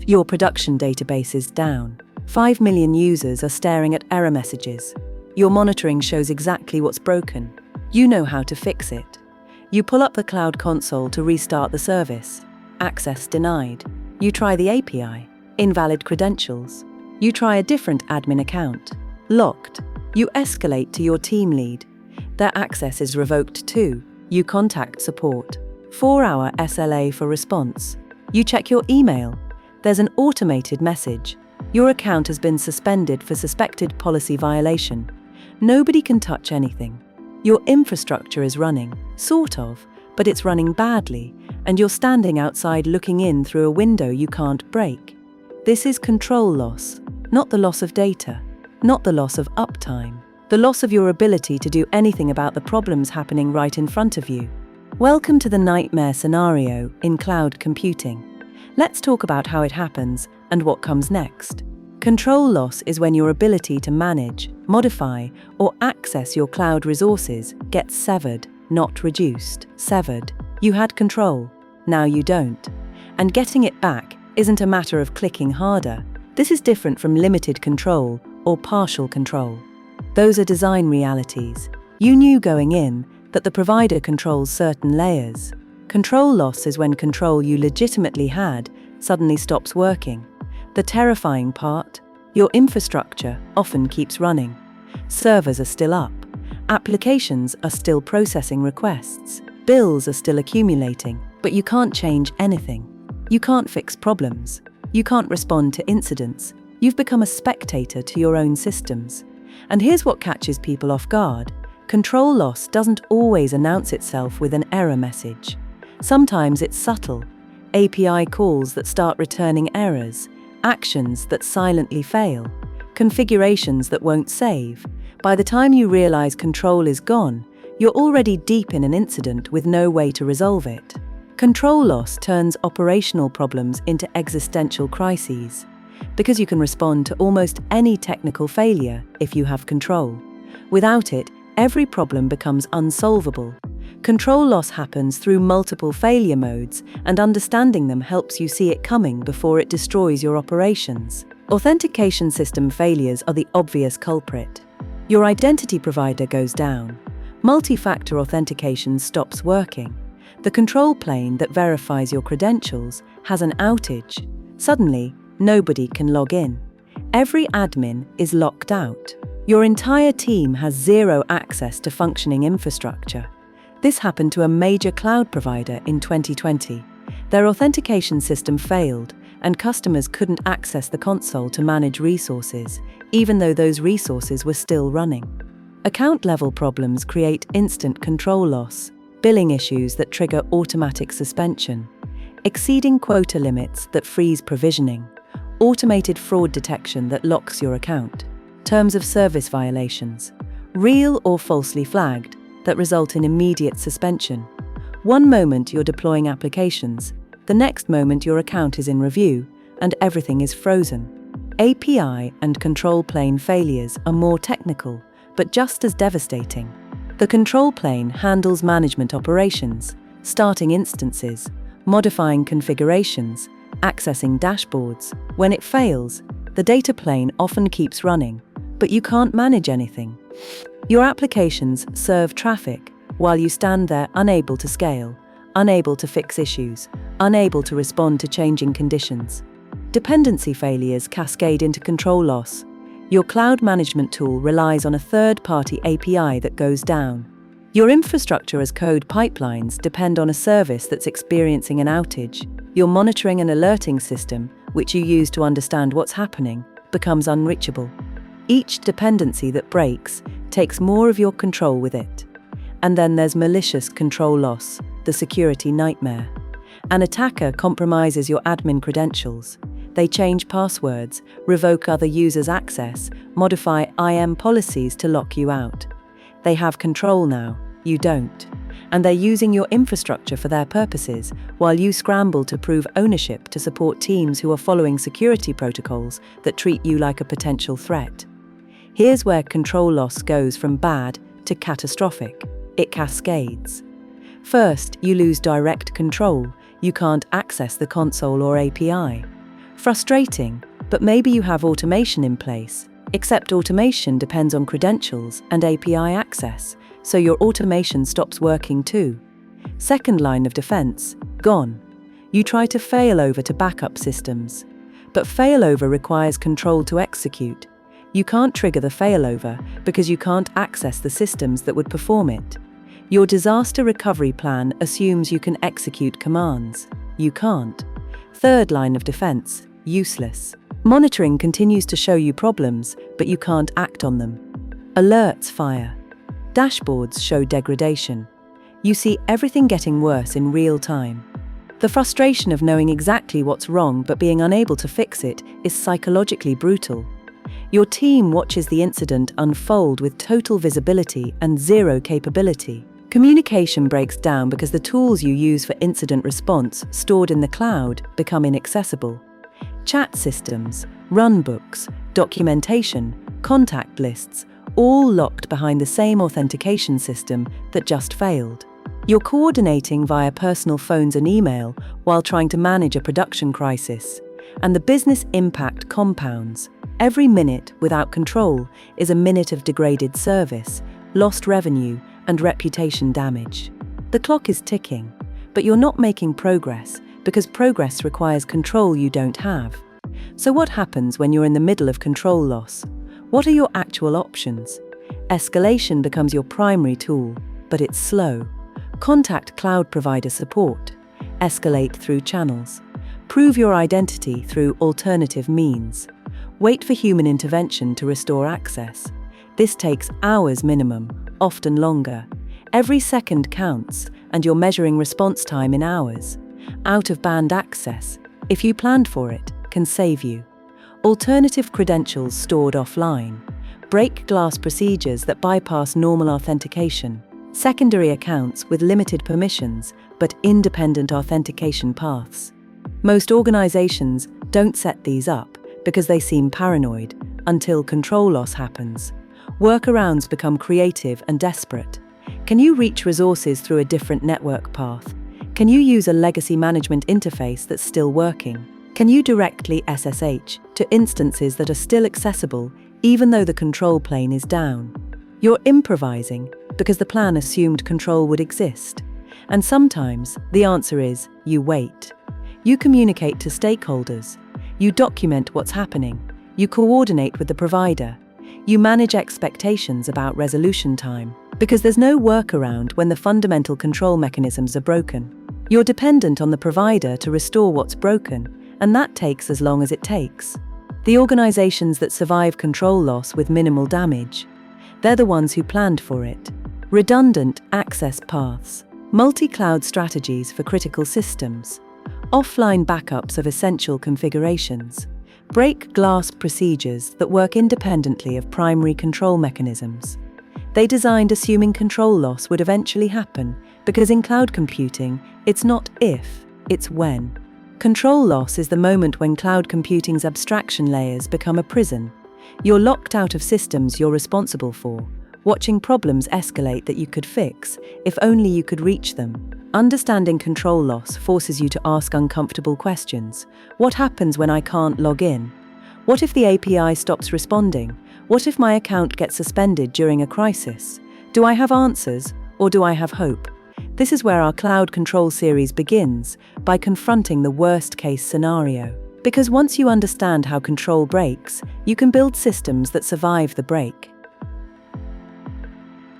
Your production database is down. 5 million users are staring at error messages. Your monitoring shows exactly what's broken. You know how to fix it. You pull up the cloud console to restart the service. Access denied. You try the API. Invalid credentials. You try a different admin account. Locked. You escalate to your team lead. Their access is revoked too. You contact support. 4-hour SLA for response. You check your email. There's an automated message. Your account has been suspended for suspected policy violation. Nobody can touch anything. Your infrastructure is running, sort of, but it's running badly, and you're standing outside looking in through a window you can't break. This is control loss, not the loss of data, not the loss of uptime, the loss of your ability to do anything about the problems happening right in front of you. Welcome to the nightmare scenario in cloud computing. Let's talk about how it happens and what comes next. Control loss is when your ability to manage, modify, or access your cloud resources gets severed, not reduced. Severed. You had control, now you don't. And getting it back isn't a matter of clicking harder. This is different from limited control or partial control. Those are design realities. You knew going in that the provider controls certain layers. Control loss is when control you legitimately had suddenly stops working. The terrifying part, your infrastructure often keeps running. Servers are still up. Applications are still processing requests. Bills are still accumulating, but you can't change anything. You can't fix problems. You can't respond to incidents. You've become a spectator to your own systems. And here's what catches people off guard. Control loss doesn't always announce itself with an error message. Sometimes it's subtle. API calls that start returning errors, actions that silently fail, configurations that won't save. By the time you realize control is gone, you're already deep in an incident with no way to resolve it. Control loss turns operational problems into existential crises, because you can respond to almost any technical failure if you have control. Without it, every problem becomes unsolvable. Control loss happens through multiple failure modes, and understanding them helps you see it coming before it destroys your operations. Authentication system failures are the obvious culprit. Your identity provider goes down. Multi-factor authentication stops working. The control plane that verifies your credentials has an outage. Suddenly, nobody can log in. Every admin is locked out. Your entire team has zero access to functioning infrastructure. This happened to a major cloud provider in 2020. Their authentication system failed, and customers couldn't access the console to manage resources, even though those resources were still running. Account-level problems create instant control loss, billing issues that trigger automatic suspension, exceeding quota limits that freeze provisioning, automated fraud detection that locks your account, terms of service violations, real or falsely flagged, that result in immediate suspension. One moment you're deploying applications, the next moment your account is in review, and everything is frozen. API and control plane failures are more technical, but just as devastating. The control plane handles management operations, starting instances, modifying configurations, accessing dashboards. When it fails, the data plane often keeps running, but you can't manage anything. Your applications serve traffic while you stand there unable to scale, unable to fix issues, unable to respond to changing conditions. Dependency failures cascade into control loss. Your cloud management tool relies on a third-party API that goes down. Your infrastructure as code pipelines depend on a service that's experiencing an outage. Your monitoring and alerting system, which you use to understand what's happening, becomes unreachable. Each dependency that breaks takes more of your control with it. And then there's malicious control loss, the security nightmare. An attacker compromises your admin credentials. They change passwords, revoke other users' access, modify IM policies to lock you out. They have control now, you don't. And they're using your infrastructure for their purposes, while you scramble to prove ownership to support teams who are following security protocols that treat you like a potential threat. Here's where control loss goes from bad to catastrophic. It cascades. First, you lose direct control. You can't access the console or API. Frustrating, but maybe you have automation in place, except automation depends on credentials and API access, so your automation stops working too. Second line of defense, gone. You try to failover to backup systems, but failover requires control to execute. You can't trigger the failover because you can't access the systems that would perform it. Your disaster recovery plan assumes you can execute commands. You can't. Third line of defense, useless. Monitoring continues to show you problems, but you can't act on them. Alerts fire. Dashboards show degradation. You see everything getting worse in real time. The frustration of knowing exactly what's wrong but being unable to fix it is psychologically brutal. Your team watches the incident unfold with total visibility and zero capability. Communication breaks down because the tools you use for incident response, stored in the cloud, become inaccessible. Chat systems, runbooks, documentation, contact lists, all locked behind the same authentication system that just failed. You're coordinating via personal phones and email while trying to manage a production crisis, and the business impact compounds. Every minute without control is a minute of degraded service, lost revenue, and reputation damage. The clock is ticking, but you're not making progress because progress requires control you don't have. So what happens when you're in the middle of control loss? What are your actual options? Escalation becomes your primary tool, but it's slow. Contact cloud provider support. Escalate through channels. Prove your identity through alternative means. Wait for human intervention to restore access. This takes hours minimum, often longer. Every second counts, and you're measuring response time in hours. Out-of-band access, if you planned for it, can save you. Alternative credentials stored offline. Break glass procedures that bypass normal authentication. Secondary accounts with limited permissions, but independent authentication paths. Most organizations don't set these up because they seem paranoid until control loss happens. Workarounds become creative and desperate. Can you reach resources through a different network path? Can you use a legacy management interface that's still working? Can you directly SSH to instances that are still accessible even though the control plane is down? You're improvising because the plan assumed control would exist. And sometimes the answer is you wait. You communicate to stakeholders. You document what's happening. You coordinate with the provider. You manage expectations about resolution time, because there's no workaround when the fundamental control mechanisms are broken. You're dependent on the provider to restore what's broken, and that takes as long as it takes. The organizations that survive control loss with minimal damage, they're the ones who planned for it. Redundant access paths, multi-cloud strategies for critical systems, offline backups of essential configurations, break glass procedures that work independently of primary control mechanisms. They designed assuming control loss would eventually happen, because in cloud computing, it's not if, it's when. Control loss is the moment when cloud computing's abstraction layers become a prison. You're locked out of systems you're responsible for, watching problems escalate that you could fix, if only you could reach them. Understanding control loss forces you to ask uncomfortable questions. What happens when I can't log in? What if the API stops responding? What if my account gets suspended during a crisis? Do I have answers, or do I have hope? This is where our Cloud Control series begins, by confronting the worst-case scenario. Because once you understand how control breaks, you can build systems that survive the break.